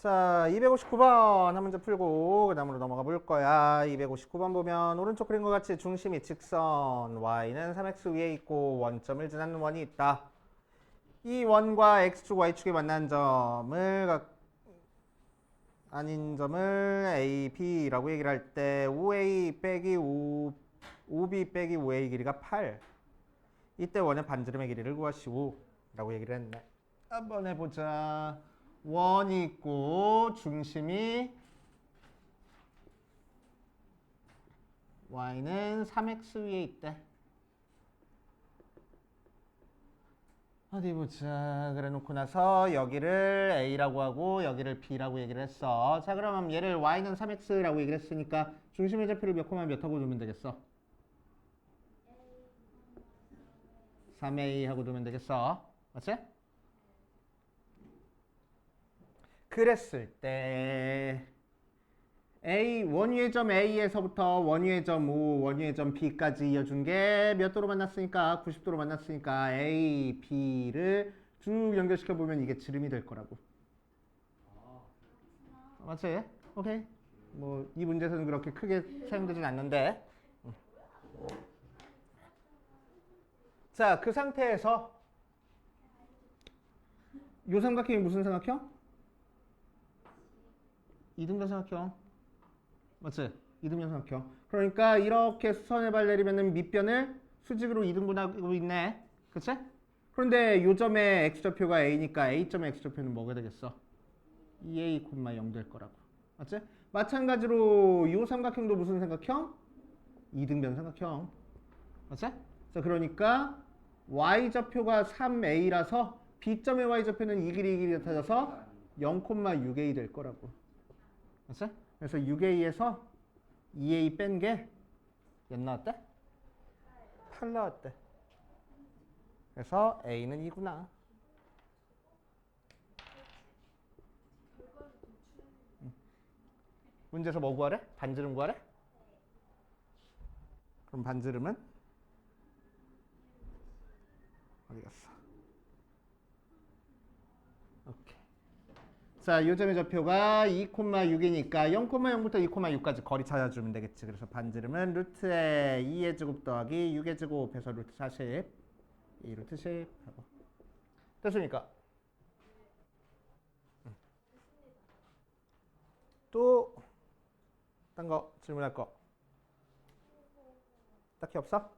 자, 259번 한 문제 풀고 그 다음으로 넘어가 볼 거야. 259번 보면 오른쪽 그린 것 같이 중심이 직선 y는 3x 위에 있고 원점을 지나는 원이 있다. 이 원과 x축, y축이 만난 점을 아닌 점을 a, b라고 얘기를 할 때 5a 빼기 5b 빼기 5a 길이가 8. 이때 원의 반지름의 길이를 구하시오 라고 얘기를 했네. 한번 해보자. 원이 있고 중심이 y는 3x 위에 있대. 어디 보자. 그래 놓고 나서 여기를 a라고 하고 여기를 b라고 얘기를 했어. 자, 그러면 얘를 y는 3x라고 얘기를 했으니까 중심의 좌표를 몇 콤마 몇 하고 두면 되겠어? 3a 하고 두면 되겠어. 맞지? 그랬을 때 A 원위의 점 A에서부터 원위의 점 O, 원위의 점 B까지 이어준 게 몇 도로 만났으니까 90도로 만났으니까 A, B를 쭉 연결시켜 보면 이게 지름이 될 거라고. 맞지? 오케이. 뭐 이 문제에서는 그렇게 크게 사용되진 않는데. 자, 그 상태에서 요 삼각형이 무슨 삼각형? 이등변 삼각형. 맞지? 이등변 삼각형. 그러니까 이렇게 수선의 발 내리면은 밑변을 수직으로 이등분하고 있네. 그치? 그런데 요 점의 x좌표가 a니까 a점의 x좌표는 뭐가 되겠어? 2a, 0 될 거라고. 맞지? 마찬가지로 요 삼각형도 무슨 삼각형? 이등변 삼각형. 맞지? 자, 그러니까 y좌표가 3a라서 b점의 y좌표는 이 길이 같아져서 0,6a 될 거라고. 맞지? 그래서 6a에서 2a 뺀 게 몇 나왔대? 8 나왔대. 그래서 a는 2구나. 문제에서 뭐 구하래? 반지름 구하래? 그럼 반지름은? 어디 갔어? 오케이. 자, 요점의 좌표가 2,6이니까 0,0부터 2,6까지 거리 찾아주면 되겠지. 그래서 반지름은 루트의 2의 제곱 더하기 6의 제곱 해서 루트 40, 2 루트 10 하고. 됐습니까? 또 딴 거 질문할 거 딱히 없어?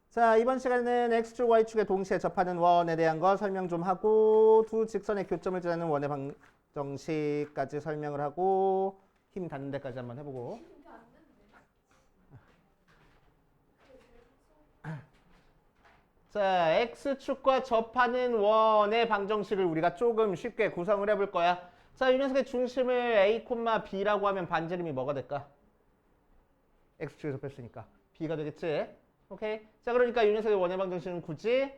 자, 이번 시간에는 x축, y축에 동시에 접하는 원에 대한 거 설명 좀 하고 두 직선의 교점을 지나는 원의 방정식까지 설명을 하고 힘 닿는 데까지 한번 해보고. 자, x축과 접하는 원의 방정식을 우리가 조금 쉽게 구성을 해볼 거야. 자, 이 녀석의 중심을 a, b라고 하면 반지름이 뭐가 될까? x축에 접했으니까 b가 되겠지? 오케이. 자, 그러니까 이 녀석의 원의 방정식은 굳이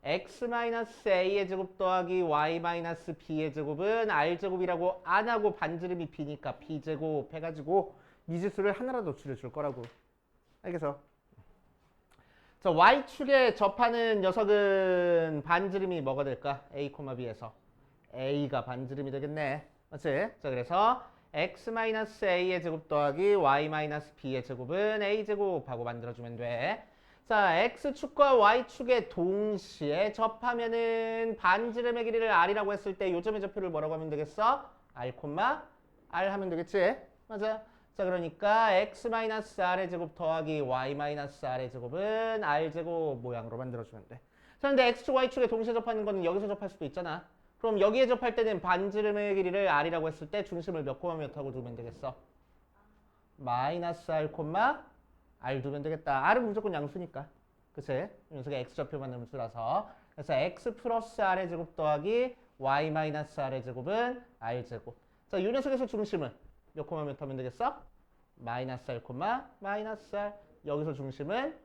x-a의 제곱 더하기 y-b의 제곱은 r제곱이라고 안 하고 반지름이 b니까 b제곱 해가지고 미지수를 하나라도 줄여줄 거라고. 알겠어? 자, y축에 접하는 녀석은 반지름이 뭐가 될까? a, b에서 a가 반지름이 되겠네. 맞지? 자, 그래서 x-a의 제곱 더하기 y-b의 제곱은 a제곱하고 만들어주면 돼. 자, x축과 y축에 동시에 접하면은 반지름의 길이를 r이라고 했을 때 요점의 좌표를 뭐라고 하면 되겠어? r, r 하면 되겠지? 맞아. 자, 그러니까 x-r의 제곱 더하기 y-r의 제곱은 r제곱 모양으로 만들어주면 돼. 자, 근데 x축, y축에 동시에 접하는 거는 여기서 접할 수도 있잖아. 그럼 여기에 접할 때는 반지름의 길이를 r이라고 했을 때 중심을 몇 콤마 몇 하고 두면 되겠어? 마이너스 r, r 두면 되겠다. r은 무조건 양수니까. 그치? 이 녀석의 x좌표 만드는 수라서. 그래서 x 플러스 r의 제곱 더하기 y 마이너스 r의 제곱은 r제곱. 자, 이 녀석에서 중심은 몇 콤마 몇 하면 되겠어? 마이너스 r, 마이너스 r. 여기서 중심은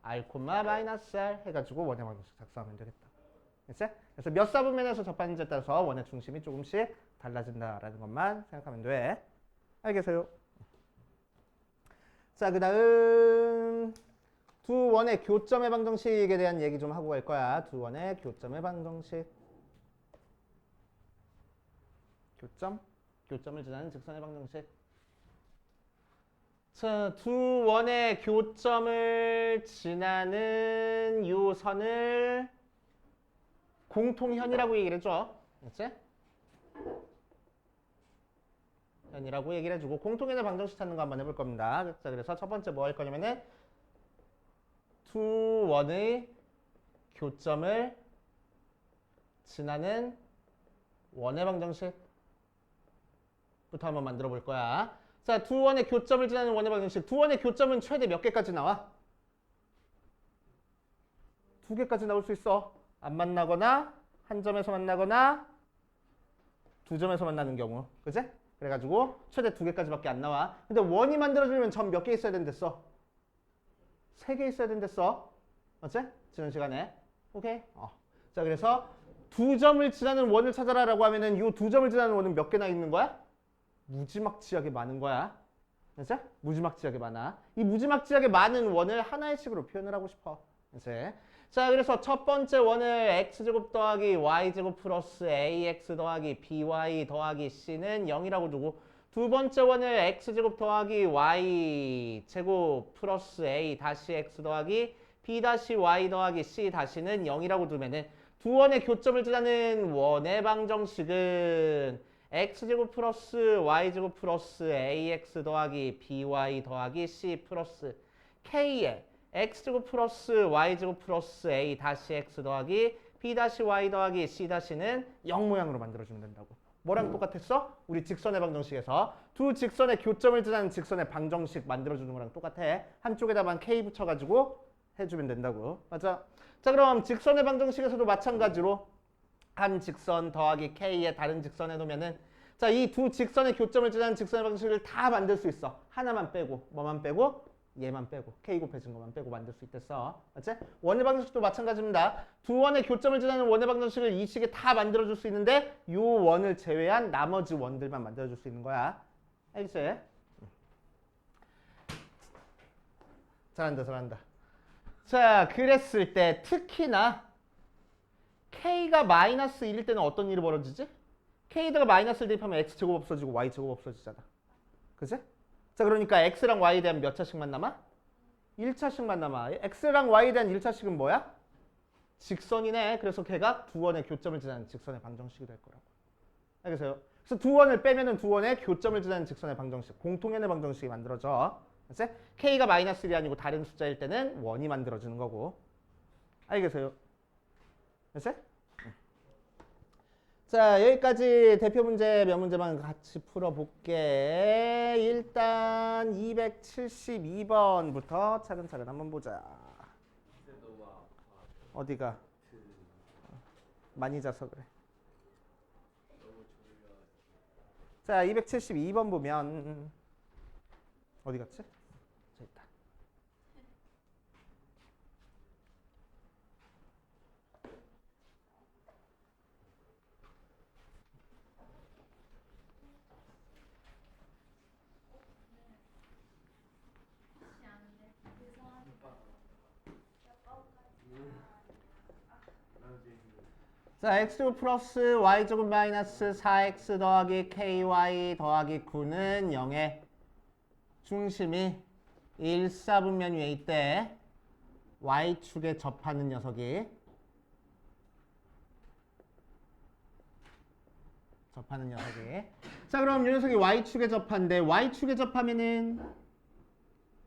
r, 마이너스 r 해가지고 원의 방정식 작성하면 되겠다. 됐지? 그래서 몇 사분면에서 접하는지에 따라서 원의 중심이 조금씩 달라진다라는 것만 생각하면 돼. 알겠어요? 자, 그 다음 두 원의 교점의 방정식에 대한 얘기 좀 하고 갈 거야. 두 원의 교점의 방정식. 교점을 지나는 직선의 방정식. 자, 두 원의 교점을 지나는 요 선을 공통현이라고 얘기를 해줘. 그치? 현이라고 얘기를 해주고 공통현의 방정식 찾는 거 한번 해볼 겁니다. 자, 그래서 첫 번째 뭐 할 거냐면은 두 원의 교점을 지나는 원의 방정식부터 한번 만들어 볼 거야. 자, 두 원의 교점을 지나는 원의 방정식. 두 원의 교점은 최대 몇 개까지 나와? 두 개까지 나올 수 있어. 안 만나거나 한 점에서 만나거나 두 점에서 만나는 경우. 그치? 그래가지고 최대 두 개까지밖에 안 나와. 근데 원이 만들어지려면 점 몇 개 있어야 된댔어? 세 개 있어야 된댔어. 맞지? 지난 시간에. 오케이? 자, 그래서 두 점을 지나는 원을 찾아라라고 하면은 이 두 점을 지나는 원은 몇 개나 있는 거야? 무지막지하게 많은 거야. 그치? 무지막지하게 많아. 이 무지막지하게 많은 원을 하나의 식으로 표현을 하고 싶어. 그치? 자, 그래서 첫 번째 원을 x제곱 더하기 y제곱 플러스 ax 더하기 by 더하기 c는 0이라고 두고 두 번째 원을 x제곱 더하기 y제곱 플러스 a 다시 x 더하기 b 다시 y 더하기 c 다시는 0이라고 두면은 두 원의 교점을 지나는 원의 방정식은 x제곱 플러스 y제곱 플러스 ax 더하기 by 더하기 c 플러스 k에 x제곱 플러스 y제곱 플러스 a 다시 x 더하기 b 다시 y 더하기 c 다시는 0 모양으로 만들어주면 된다고. 뭐랑 똑같았어? 우리 직선의 방정식에서 두 직선의 교점을 지나는 직선의 방정식 만들어주는 거랑 똑같아. 한쪽에다만 k 붙여가지고 해주면 된다고. 맞아? 자, 그럼 직선의 방정식에서도 마찬가지로 한 직선 더하기 k의 다른 직선 해놓으면은 자, 이 두 직선의 교점을 지나는 직선의 방정식을 다 만들 수 있어. 하나만 빼고 뭐만 빼고? 얘만 빼고 k 곱해진 것만 빼고 만들 수 있댔어. 맞지? 원의 방정식도 마찬가지입니다. 두 원의 교점을 지나는 원의 방정식을 이 식에 다 만들어줄 수 있는데 이 원을 제외한 나머지 원들만 만들어줄 수 있는 거야. 알겠지? 잘한다, 잘한다. 자, 그랬을 때 특히나 k가 마이너스 1일 때는 어떤 일이 벌어지지? k에다가 마이너스를 대입하면 x제곱 없어지고 y제곱 없어지잖아. 그치? 자, 그러니까 x랑 y에 대한 몇 차씩만 남아? 1차씩만 남아. x랑 y에 대한 1차씩은 뭐야? 직선이네. 그래서 걔가 두 원의 교점을 지나는 직선의 방정식이 될 거라고. 알겠어요? 그래서 두 원을 빼면은 두 원의 교점을 지나는 직선의 방정식, 공통연의 방정식이 만들어져. 그치? k가 마이너스 1이 아니고 다른 숫자일 때는 원이 만들어지는 거고. 알겠어요? 그치? 자, 여기까지 대표 문제 몇 문제만 같이 풀어볼게. 일단 272번부터 차근차근 한번 보자. 어디가? 많이 자서 그래. 자, 272번 보면 어디 갔지? 저 있다. 자, x제곱 플러스 y제곱 마이너스 4x 더하기 ky 더하기 9는 0의 중심이 1, 4분면 위에 있대. y축에 접하는 녀석이. 자, 그럼 이 녀석이 y축에 접한데 y축에 접하면은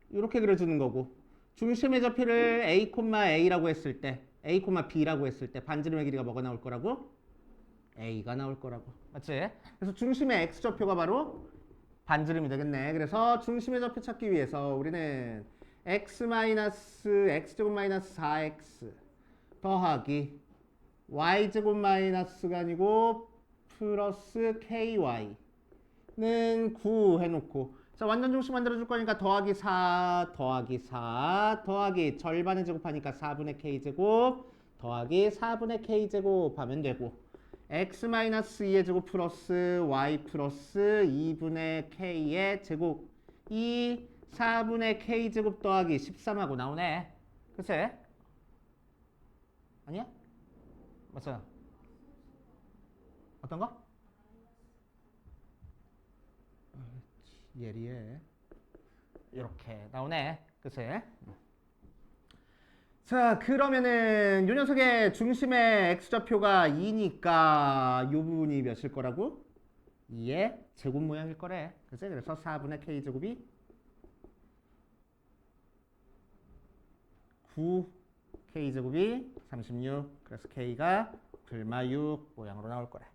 이렇게 그려주는 거고 중심의 좌표를 a, a라고 했을 때 a, b라고 했을 때 반지름의 길이가 뭐가 나올 거라고? a가 나올 거라고. 맞지? 그래서 중심의 x좌표가 바로 반지름이 되겠네. 그래서 중심의 좌표 찾기 위해서 우리는 x제곱 마이너스 4x 더하기 y제곱 마이너스가 아니고 플러스 ky는 9 해놓고 자, 완전 중심 만들어줄 거니까 더하기 4 더하기 절반의 제곱하니까 4분의 k제곱 더하기 4분의 k제곱 하면 되고 x-2의 제곱 플러스 y 플러스 2분의 k의 제곱 이 4분의 k제곱 더하기 13하고 나오네. 그치? 아니야? 맞잖아. 어떤 거? 예리해. 이렇게 나오네. 그치? 자, 그러면은 요 녀석의 중심의 x좌표가 2니까 요 부분이 몇일 거라고? 2의 제곱 모양일 거래. 그치? 그래서 4분의 k제곱이 9, k제곱이 36. 그래서 k가 불마 6 모양으로 나올 거래.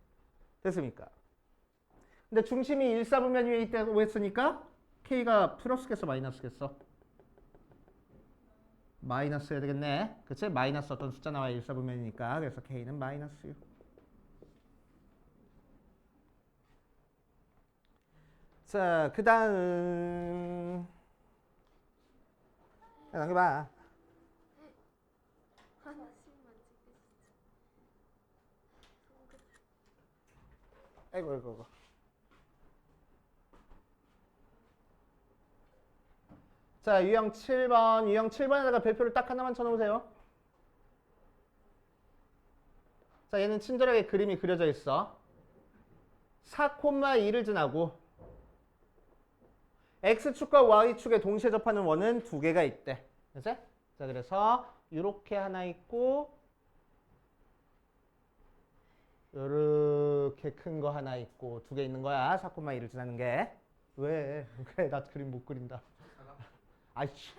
됐습니까? 근데 중심이 1, 4분면 위에 있다고 했으니까 k가 플러스겠어 마이너스겠어? 마이너스 해야 되겠네. 그치? 마이너스 어떤 숫자 나와야 1, 4분면이니까. 그래서 k는 마이너스 6. 자, 그 다음 넘겨봐. 아이고 아이고. 자, 유형 7번. 유형 7번에다가 별표를 딱 하나만 쳐놓으세요. 자, 얘는 친절하게 그림이 그려져 있어. 4,2를 지나고 X축과 Y축에 동시에 접하는 원은 두 개가 있대. 그치? 자, 그래서 이렇게 하나 있고 요렇게 큰 거 하나 있고 두 개 있는 거야. 4,2를 지나는 게. 왜? 그래, 나 그림 못 그린다. 아이씨.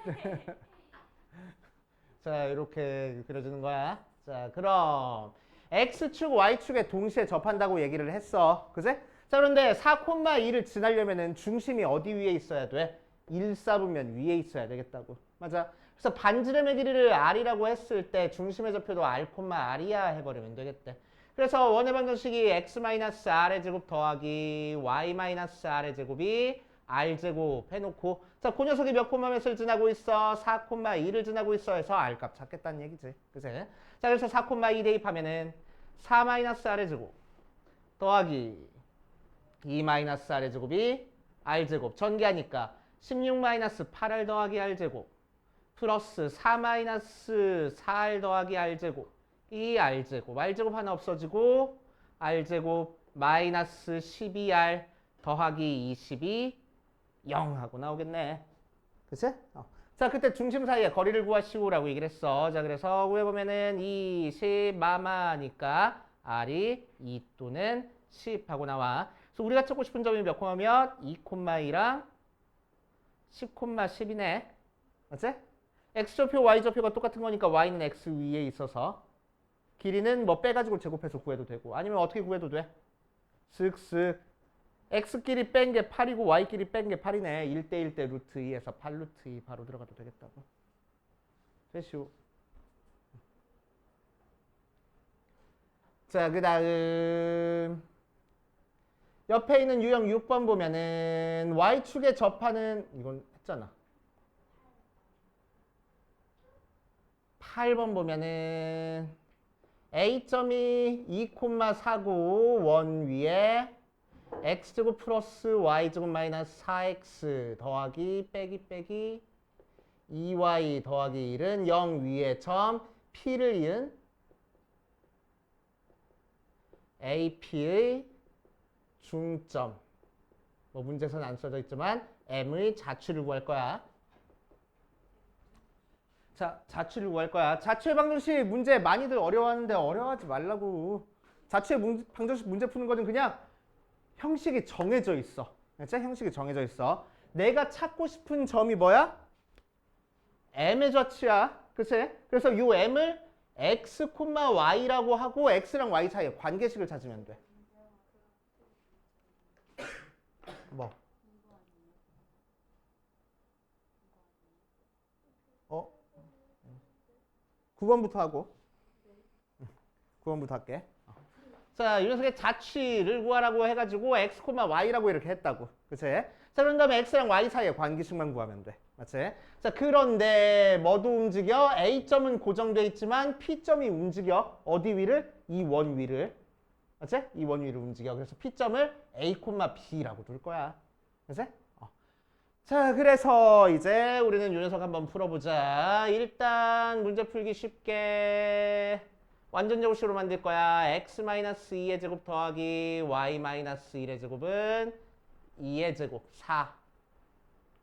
자, 이렇게 그려주는 거야. 자, 그럼 X축, Y축에 동시에 접한다고 얘기를 했어. 그제? 자, 그런데 4,2를 지나려면은 중심이 어디 위에 있어야 돼? 1, 4분면 위에 있어야 되겠다고. 맞아. 그래서 반지름의 길이를 R이라고 했을 때 중심의 좌표도 R, R이야 해버리면 되겠대. 그래서 원의 방정식이 X-R의 제곱 더하기 Y-R의 제곱이 R제곱 해놓고 자, 그 녀석이 몇 콤마 몇을 지나고 있어? 4,2를 지나고 있어 해서 R값 찾겠다는 얘기지. 그치? 자, 그래서 4,2 대입하면은 4-R의 제곱 더하기 2-R의 제곱이 R제곱 전개하니까 16-8R 더하기 R제곱 플러스 4-4R 더하기 R제곱 이 R제곱 R제곱 하나 없어지고 R제곱 마이너스 12R 더하기 22 0 하고 나오겠네. 그치? 자, 그때 중심 사이에 거리를 구하시오라고 얘기를 했어. 자, 그래서 구해보면은 20 마마니까 R이 2 또는 10 하고 나와. 그래서 우리가 찾고 싶은 점이 몇 콤마면 2,2랑 10,10이네. 맞지? X좌표, Y좌표가 똑같은 거니까 Y는 X 위에 있어서 길이는 뭐 빼가지고 제곱해서 구해도 되고 아니면 어떻게 구해도 돼? 쓱쓱 X끼리 뺀 게 8이고 Y끼리 뺀 게 8이네. 1대1 대 루트 2에서 8 루트 2 바로 들어가도 되겠다고. 됐슈. 자, 그 다음 옆에 있는 유형 6번 보면은 Y축에 접하는 이건 했잖아. 8번 보면은 A점이 2,49 원 위에 x제곱 플러스 y제곱 마이너스 4x 더하기 빼기 2y 더하기 1은 0 위에 점 p를 이은 AP의 중점 뭐 문제에서는 안 써져 있지만 m의 자취를 구할 거야. 자, 자취를 구할 거야. 자취의 방정식 문제 많이들 어려워하는데 어려워하지 말라고. 자취의 방정식 문제 푸는 거는 그냥 형식이 정해져 있어. 그치? 형식이 정해져 있어. 내가 찾고 싶은 점이 뭐야? m의 좌치야. 그치? 그래서 이 m을 x, y라고 하고 x랑 y 사이에 관계식을 찾으면 돼. 뭐? 9번부터 하고. 9번부터 할게. 자, 이 녀석의 자취를 구하라고 해가지고 x, y라고 이렇게 했다고. 그치? 자, 그런 다음에 x랑 y 사이의 관계식만 구하면 돼. 맞지? 자, 그런데 뭐도 움직여? A점은 고정돼 있지만 P점이 움직여. 어디 위를? 이 원 위를. 맞지? 이 원 위를 움직여. 그래서 P점을 A, B라고 둘 거야. 그치? 자, 그래서 이제 우리는 이 녀석 한번 풀어보자. 일단 문제 풀기 쉽게 완전 제곱식으로 만들 거야. x-2의 제곱 더하기 y-1의 제곱은 2의 제곱 4.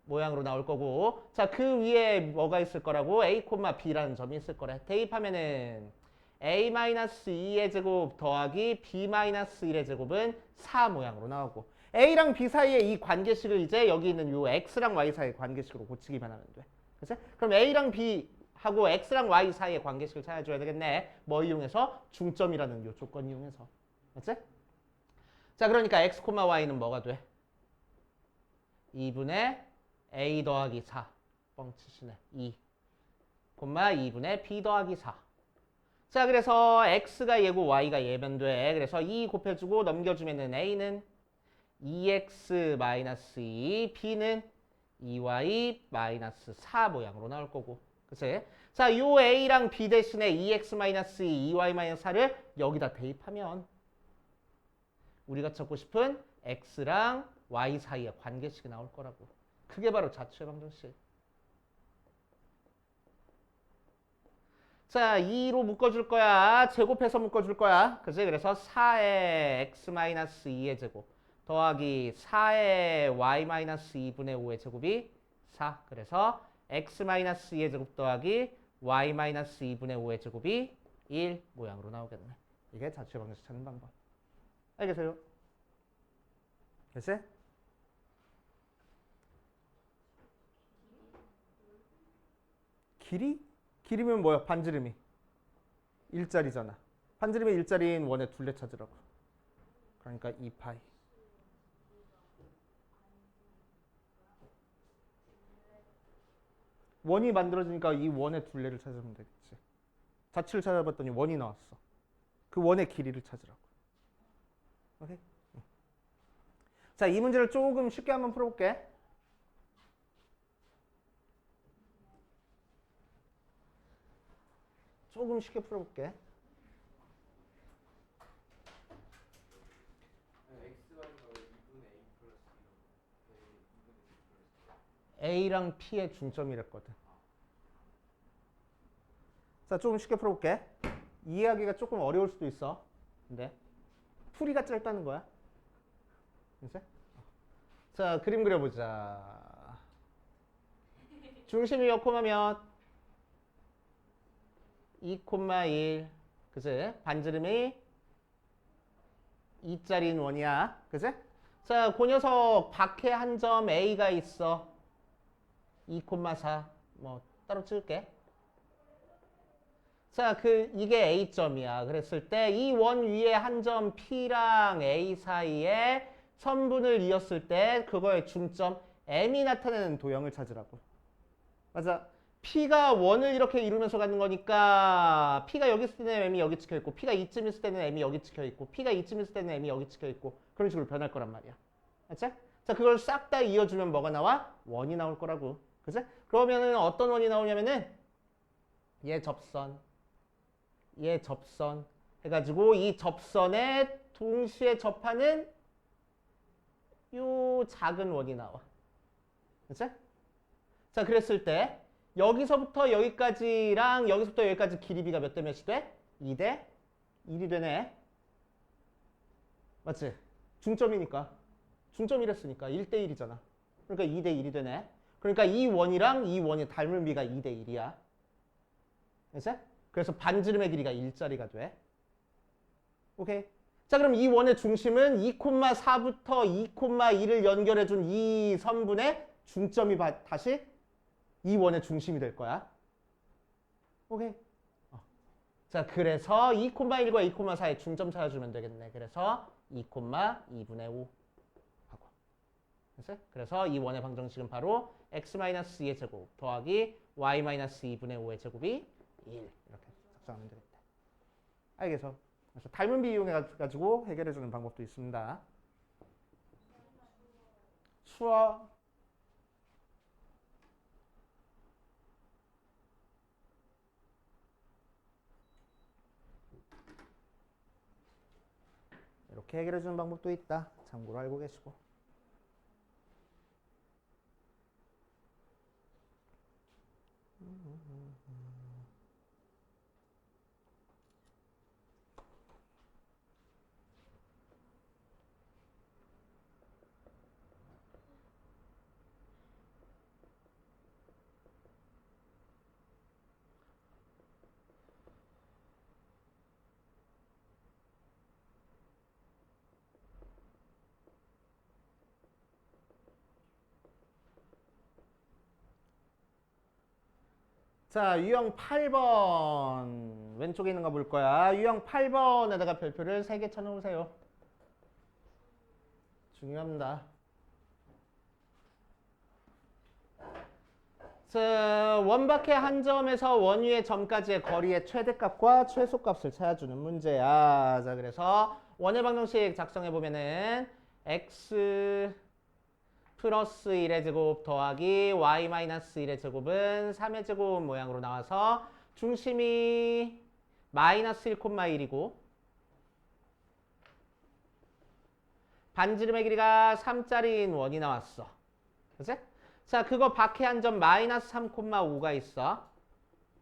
모양으로 나올 거고 자, 그 위에 뭐가 있을 거라고? a, b라는 점이 있을 거래. 대입하면은 a-2의 제곱 더하기 b-1의 제곱은 4 모양으로 나오고 a랑 b 사이의 이 관계식을 이제 여기 있는 요 x랑 y 사이의 관계식으로 고치기만 하면 돼. 그치? 그럼 a랑 b 하고 x랑 y 사이의 관계식을 찾아줘야 되겠네. 뭐 이용해서? 중점이라는 요 조건 이용해서. 맞지? 자, 그러니까 x, y는 뭐가 돼? 2분의 a 더하기 4. 뻥치시네. 2, 2분의 b 더하기 4. 자, 그래서 x가 얘고 y가 얘면 돼. 그래서 2 곱해주고 넘겨주면은 a는 2x-2, b는 2y-4 모양으로 나올 거고. 그치? 자, 요 a랑 b 대신에 2x-2, 2y-4를 여기다 대입하면 우리가 찾고 싶은 x랑 y 사이의 관계식이 나올 거라고. 그게 바로 자취의 방정식. 자, 2로 묶어줄 거야. 제곱해서 묶어줄 거야. 그치? 그래서 4의 x-2의 제곱 더하기 4의 y-2분의 5의 제곱이 4. 그래서 x-2의 제곱 더하기 y-2분의 5의 제곱이 1 모양으로 나오겠네. 이게 자취의 방정식 찾는 방법. 알겠어요? 됐어요? 길이? 길이면 뭐야? 반지름이. 일자리잖아. 반지름의 일자리인 원의 둘레 찾으라고. 그러니까 2파이. 원이 만들어지니까 이 원의 둘레를 찾으면 되겠지. 자취를 찾아봤더니 원이 나왔어. 그 원의 길이를 찾으라고. 오케이? 자, 이 문제를 조금 쉽게 한번 풀어볼게. 조금 쉽게 풀어볼게. A랑 P의 중점이랬거든. 자, 조금 쉽게 풀어볼게. 이해하기가 조금 어려울 수도 있어. 근데 풀이가 짧다는 거야. 이제? 자, 그림 그려보자. 중심이 몇 콤마면 2,1. 그치? 반지름이 2짜리인 원이야. 그치? 자, 그 녀석 밖에 한 점 A가 있어. 2,4. 뭐 따로 찍을게. 자, 이게 A점이야. 그랬을 때 이 원 위에 한 점 P랑 A 사이에 선분을 이었을 때 그거의 중점 M이 나타내는 도형을 찾으라고. 맞아. P가 원을 이렇게 이루면서 가는 거니까 P가 여기 있을 때는 M이 여기 찍혀 있고 P가 이쯤 있을 때는 M이 여기 찍혀 있고 P가 이쯤 있을 때는 M이 여기 찍혀 있고 그런 식으로 변할 거란 말이야. 맞지? 자, 그걸 싹 다 이어주면 뭐가 나와? 원이 나올 거라고. 그치? 그러면은 어떤 원이 나오냐면은 얘 접선 해가지고 이 접선에 동시에 접하는 요 작은 원이 나와. 그치? 자, 그랬을 때 여기서부터 여기까지랑 여기서부터 여기까지 길이비가 몇 대 몇이 돼? 2대 1이 되네. 맞지? 중점이니까. 중점이랬으니까 1대 1이잖아. 그러니까 2대 1이 되네. 그러니까 이 원이랑 이 원이 닮은 비가 2대 1이야. 그치? 그래서 반지름의 길이가 1짜리가 돼. 오케이. 자, 그럼 이 원의 중심은 2,4부터 2,2를 연결해준 이 선분의 중점이 다시 이 원의 중심이 될 거야. 오케이. 자, 그래서 2,1과 2,4의 중점 찾아주면 되겠네. 그래서 2,2분의 5 하고. 그래서 이 원의 방정식은 바로 x-2의 제곱 더하기 y-2분의 5의 제곱이 1 이렇게 작성하면 되겠다. 알겠어? 그래서 닮은 비 이용해 가지고 해결해 주는 방법도 있습니다. 수어 이렇게 해결해 주는 방법도 있다. 참고로 알고 계시고. 자, 유형 8번. 왼쪽에 있는 거 볼 거야. 유형 8번에다가 별표를 3개 쳐놓으세요. 중요합니다. 자, 원박의 한 점에서 원위의 점까지의 거리의 최대값과 최소값을 찾아주는 문제야. 자, 그래서 원의 방정식 작성해 보면은 x 플러스 1의 제곱 더하기 y 마이너스 1의 제곱은 3의 제곱 모양으로 나와서 중심이 마이너스 1,1이고 반지름의 길이가 3짜리인 원이 나왔어. 그치? 자, 그거 밖에 한 점 마이너스 3,5가 있어.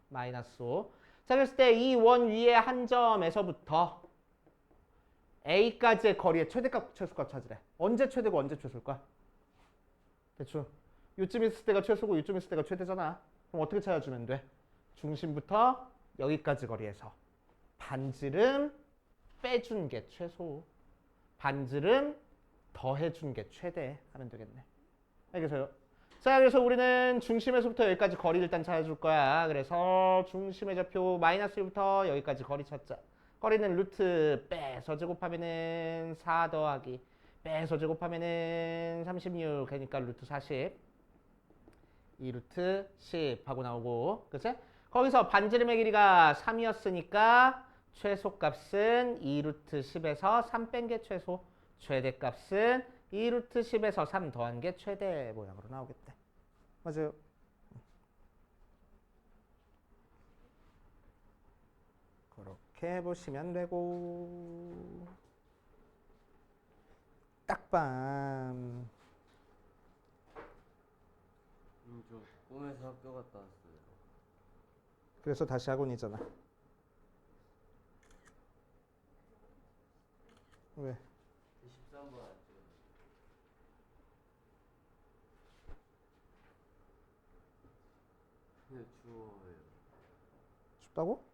마이너스 5. 자, 그랬을 때 이 원 위에 한 점에서부터 A까지의 거리의 최대값, 최소값 찾으래. 언제 최대고 언제 최소일까? 대충 요쯤 있을 때가 최소고 요쯤 있을 때가 최대잖아. 그럼 어떻게 찾아주면 돼? 중심부터 여기까지 거리에서 반지름 빼준 게 최소, 반지름 더해준 게 최대 하면 되겠네. 알겠어요? 자, 그래서 우리는 중심에서부터 여기까지 거리 일단 찾아줄 거야. 그래서 중심의 좌표 마이너스 1부터 여기까지 거리 찾자. 거리는 루트 빼서 제곱하면은 4 더하기 빼서 제곱하면은 36 그러니까 루트 40 2 루트 10 하고 나오고, 그치? 거기서 반지름의 길이가 3이었으니까 최소값은 2 루트 10에서 3 뺀 게 최소, 최대값은 2 루트 10에서 3 더한 게 최대 모양으로 나오겠대. 맞아요. 그렇게 보시면 되고, 딱밤. 저 꿈에서 학교 갔다 왔어요. 그래서 다시 학원이잖아. 왜? 13번 왔죠. 근데 추워요. 춥다고?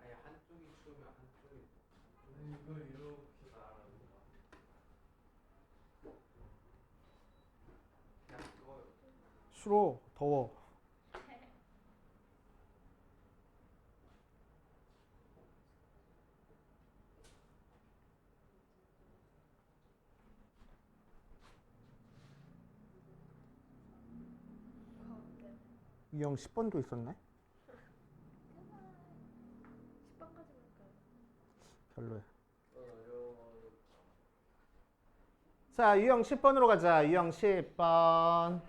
아니 한쪽이 추우면 한쪽이. 이걸 이렇게 말하는 거. 그냥 뜨거워요. 싫어. 더워. 유형 10번도 있었네? 10번까지 볼까요? 별로야. 자, 유형 10번으로 가자. 유형 10번.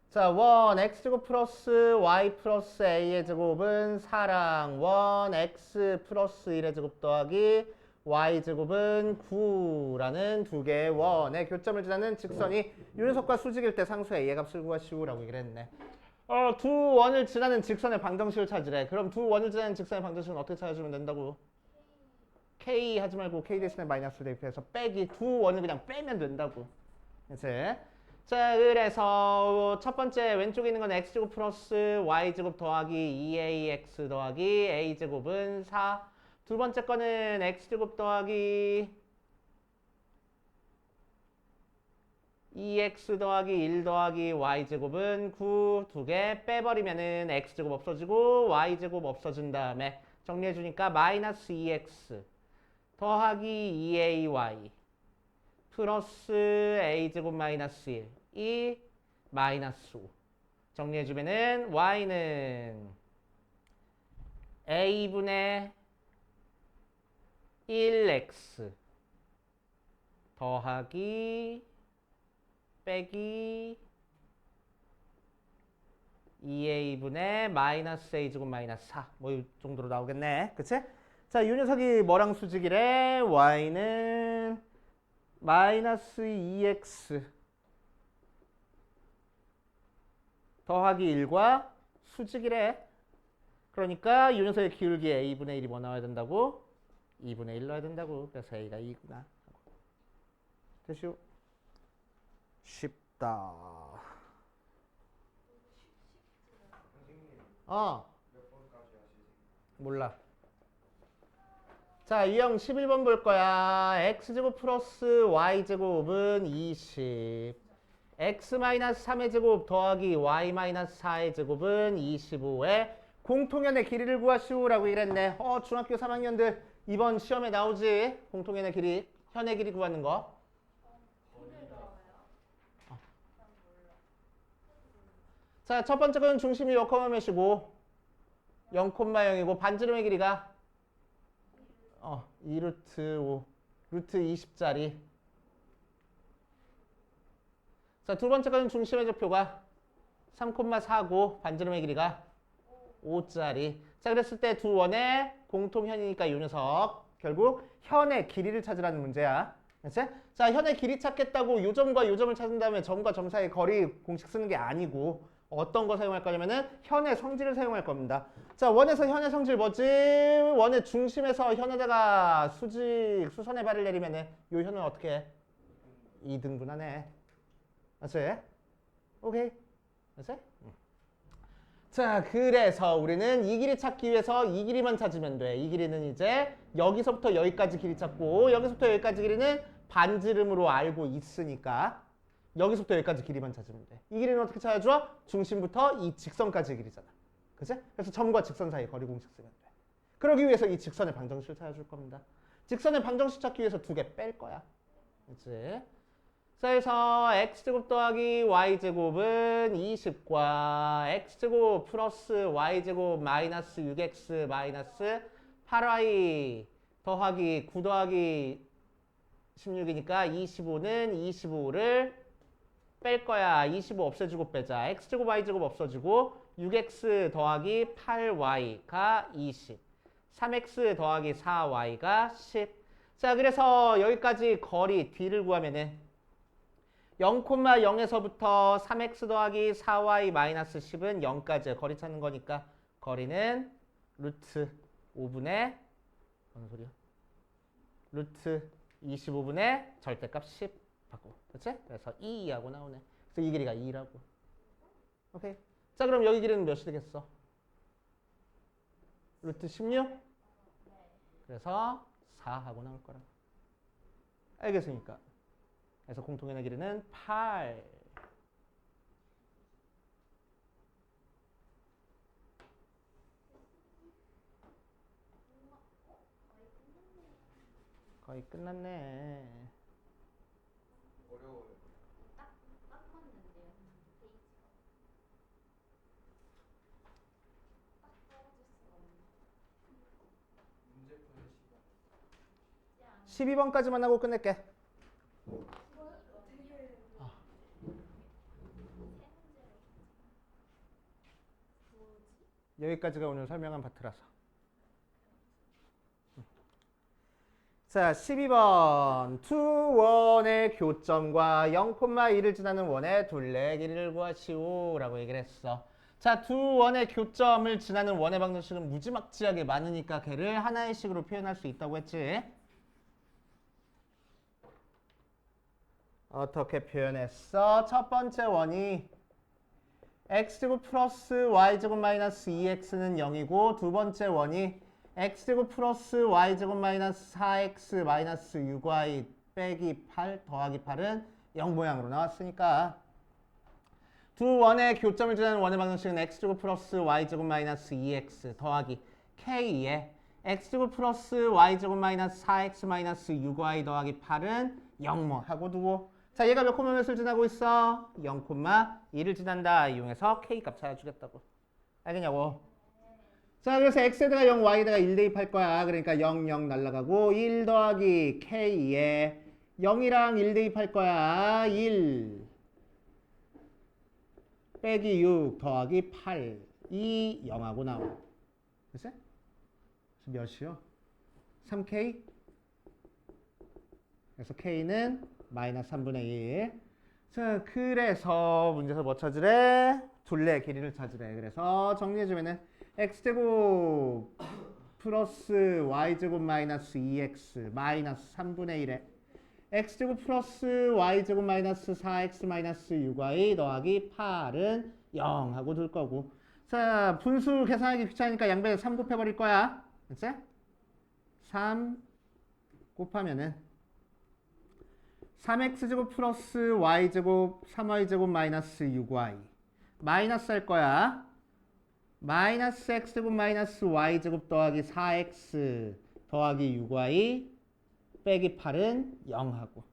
자, 원 x제곱 플러스 y 플러스 a의 제곱은 4랑 원 x 플러스 1의 제곱 더하기 y제곱은 9라는 두 개의 원의 교점을 지나는 직선이 유연석과 수직일 때 상수의 a의 값을 구하시오라고 얘기를 했네. 두 원을 지나는 직선의 방정식을 찾으래. 그럼 두 원을 지나는 직선의 방정식은 어떻게 찾아주면 된다고? k 하지 말고 k 대신에 마이너스를 대입해서 빼기, 두 원을 그냥 빼면 된다고. 그치? 자, 그래서 첫 번째 왼쪽에 있는 건 x제곱 플러스 y제곱 더하기 2ax 더하기 a제곱은 4. 두 번째 거는 x제곱 더하기 2x 더하기 1 더하기 y제곱은 9. 두 개 빼버리면은 x제곱 없어지고 y제곱 없어진 다음에 정리해주니까 마이너스 2x 더하기 2ay 플러스 a제곱 마이너스 1 이 마이너스 5 정리해주면은 y는 a분의 1x 더하기 빼기 2a분의 마이너스 a제곱 마이너스 4 뭐 이 정도로 나오겠네. 그치? 자, 이 녀석이 뭐랑 수직이래? y는 마이너스 2x 더하기 1과 수직이래. 그러니까 이 녀석의 기울기 a분의 1이 뭐 나와야 된다고? 2분의 1 넣어야 된다고. 그래서 a가 2구나. 됐슈? 쉽다. 몰라. 자, 유형 11번 볼 거야. x제곱 플러스 y제곱은 20. x-3의 제곱 더하기 y-4의 제곱은 25에 공통연의 길이를 구하시오라고 이랬네. 중학교 3학년들 이번 시험에 나오지? 공통연의 길이, 현의 길이 구하는 거. 자, 첫 번째 건 중심이 0,몇이고 0,0이고 반지름의 길이가 2루트 5, 루트 20짜리. 자, 두 번째 건 중심의 좌표가 3,4고 반지름의 길이가 5짜리. 자, 그랬을 때 두 원의 공통현이니까 이 녀석 결국 현의 길이를 찾으라는 문제야. 그치? 자, 현의 길이 찾겠다고 요 점과 요 점을 찾은 다음에 점과 점 사이 거리 공식 쓰는 게 아니고 어떤 거 사용할 거냐면은 현의 성질을 사용할 겁니다. 자, 원에서 현의 성질 뭐지? 원의 중심에서 현에다가 수선의 발을 내리면은 요 현은 어떻게 해? 2등분하네. 맞지? 오케이. 맞지? 자, 그래서 우리는 이 길이 찾기 위해서 이 길이만 찾으면 돼. 이 길이는 이제 여기서부터 여기까지 길이 찾고 여기서부터 여기까지 길이는 반지름으로 알고 있으니까 여기서부터 여기까지 길이만 찾으면 돼. 이 길이는 어떻게 찾아줘? 중심부터 이 직선까지의 길이잖아. 그치? 그래서 점과 직선 사이 거리 공식 쓰면 돼. 그러기 위해서 이 직선의 방정식을 찾아줄 겁니다. 직선의 방정식 찾기 위해서 두 개 뺄 거야. 그치? 그래서 x제곱 더하기 y제곱은 20과 x제곱 플러스 y제곱 마이너스 6x 마이너스 8y 더하기 9 더하기 16이니까 25는 25를 뺄 거야. 25 없애주고 빼자. x제곱 y제곱 없어지고 6x 더하기 8y가 20. 3x 더하기 4y가 10. 자, 그래서 여기까지 거리 d를 구하면은 0,0에서부터 3x 더하기 4y 마이너스 10은 0까지 거리 찾는 거니까 거리는 루트 5분의 무슨 소리야? 루트 25분의 절대값 10 바꾸고. 그렇지? 그래서 2하고 나오네. 그래서 이 길이가 2라고. 오케이. 자, 그럼 여기 길이는 몇이 되겠어? 루트 16? 그래서 4하고 나올 거라. 알겠습니까? 그래서 공통연의 길이는 8. 거의 끝났네. 어려워요. 딱 맞는데요. 딱 떨어질 수가 없네. 문제 푸는 시간. 12번까지만 하고 끝낼게. 여기까지가 오늘 설명한 파트라서. 자, 12번. 두 원의 교점과 0,1을 지나는 원의 둘레 길이를 구하시오 라고 얘기를 했어. 자, 두 원의 교점을 지나는 원의 방정식은 무지막지하게 많으니까 걔를 하나의 식으로 표현할 수 있다고 했지. 어떻게 표현했어? 첫 번째 원이 x제곱 플러스 y제곱 마이너스 2x는 0이고 두 번째 원이 x제곱 플러스 y제곱 마이너스 4x 마이너스 6y 빼기 8 더하기 8은 0 모양으로 나왔으니까 두 원의 교점을 지나는 원의 방정식은 x제곱 플러스 y제곱 마이너스 2x 더하기 k에 x제곱 플러스 y제곱 마이너스 4x 마이너스 6y 더하기 8은 0모 하고 두고 자, 얘가 몇 콤마 몇을 지나고 있어? 0,2를 지난다. 이용해서 K값 찾아주겠다고. 알겠냐고? 자, 그래서 X에다가 0, Y에다가 1 대입할 거야. 그러니까 0, 0 날라가고 1 더하기 K에 0이랑 1 대입할 거야. 1 빼기 6 더하기 8 이 0하고 나와. 그치? 몇이요? 3K? 그래서 K는 마이너스 3분의 1. 자, 그래서 문제에서 뭐 찾으래? 둘레 길이를 찾으래. 그래서 정리해주면은 x제곱 플러스 y제곱 마이너스 2x 마이너스 3분의 1에 x제곱 플러스 y제곱 마이너스 4x 마이너스 6y 더하기 8은 0 하고 둘 거고. 자, 분수 계산하기 귀찮으니까 양변에 3 곱해버릴 거야. 그치? 3 곱하면은 3x제곱 플러스 y제곱 3y제곱 마이너스 6y 마이너스 할 거야. 마이너스 x제곱 마이너스 y제곱 더하기 4x 더하기 6y 빼기 8은 0하고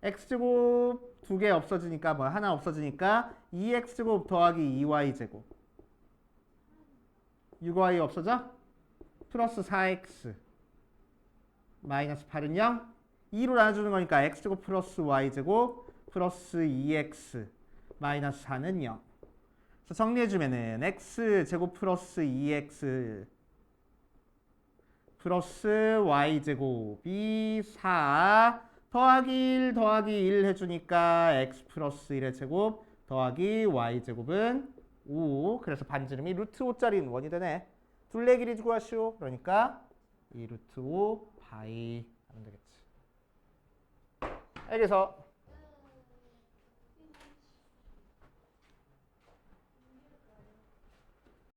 x제곱 2개 없어지니까 뭐 하나 없어지니까 2x제곱 더하기 2y제곱 6y 없어져? 플러스 4x 마이너스 8은 0 2로 나눠주는 거니까 x제곱 플러스 y제곱 플러스 2x 마이너스 4는 0 그래서 정리해주면은 x제곱 플러스 2x 플러스 y제곱이 4 더하기 1 더하기 1 해주니까 x 플러스 1의 제곱 더하기 y제곱은 5 그래서 반지름이 루트 5짜리는 원이 되네. 둘레 길이 구하시오. 그러니까 이 루트 5 파이 하면 되겠지. 여기서